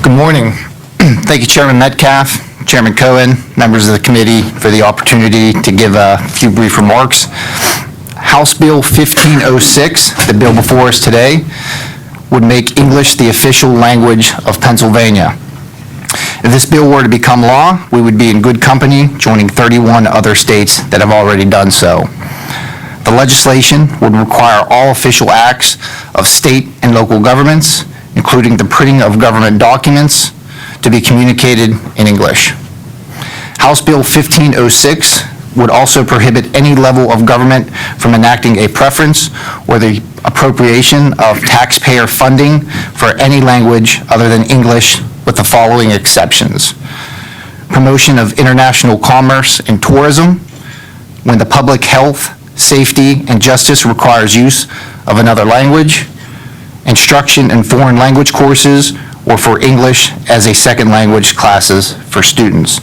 Good morning. Thank you, Chairman Metcalf, Chairman Cohen, members of the committee for the opportunity to give a few brief remarks. House Bill 1506, the bill before us today, would make English the official language of Pennsylvania. If this bill were to become law, we would be in good company, joining 31 other states that have already done so. The legislation would require all official acts of state and local governments, including the printing of government documents, to be communicated in English. House Bill 1506 would also prohibit any level of government from enacting a preference or the appropriation of taxpayer funding for any language other than English, with the following exceptions: promotion of international commerce and tourism, when the public health, safety, and justice requires use of another language, instruction in foreign language courses, or for English as a second language classes for students.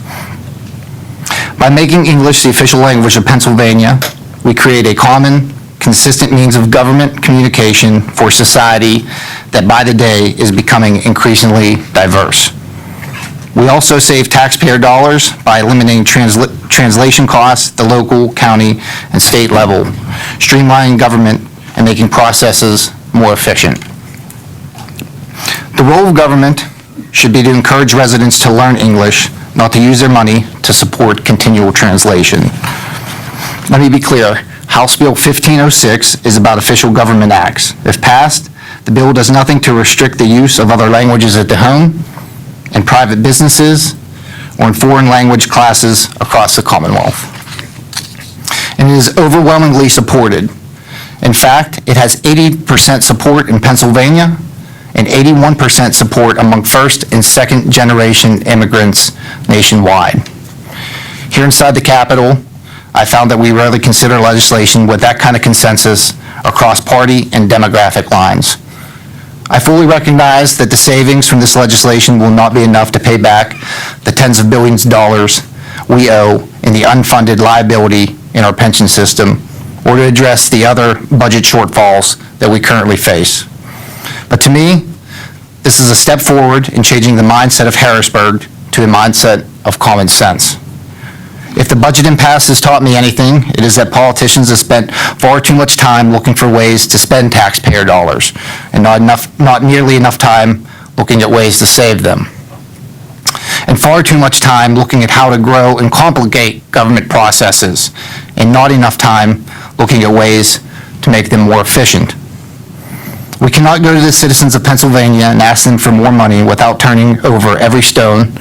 By making English the official language of Pennsylvania, we create a common, consistent means of government communication for society that by the day is becoming increasingly diverse. We also save taxpayer dollars by eliminating translation costs at the local, county, and state level, streamlining government and making processes more efficient. The role of government should be to encourage residents to learn English, not to use their money to support continual translation. Let me be clear. House Bill 1506 is about official government acts. If passed, the bill does nothing to restrict the use of other languages at the home, in private businesses, or in foreign language classes across the Commonwealth. And it is overwhelmingly supported. In fact, it has 80% support in Pennsylvania and 81% support among first and second generation immigrants nationwide. Here inside the Capitol, I found that we rarely consider legislation with that kind of consensus across party and demographic lines. I fully recognize that the savings from this legislation will not be enough to pay back the tens of billions of dollars we owe in the unfunded liability in our pension system, or to address the other budget shortfalls that we currently face. But to me, this is a step forward in changing the mindset of Harrisburg to a mindset of common sense. If the budget impasse has taught me anything, it is that politicians have spent far too much time looking for ways to spend taxpayer dollars and not nearly enough time looking at ways to save them. And far too much time looking at how to grow and complicate government processes, and not enough time looking at ways to make them more efficient. We cannot go to the citizens of Pennsylvania and ask them for more money without turning over every stone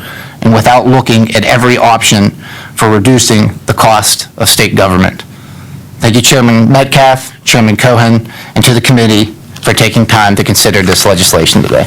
and without looking at every option for reducing the cost of state government. Thank you, Chairman Metcalf, Chairman Cohen, and to the committee for taking time to consider this legislation today.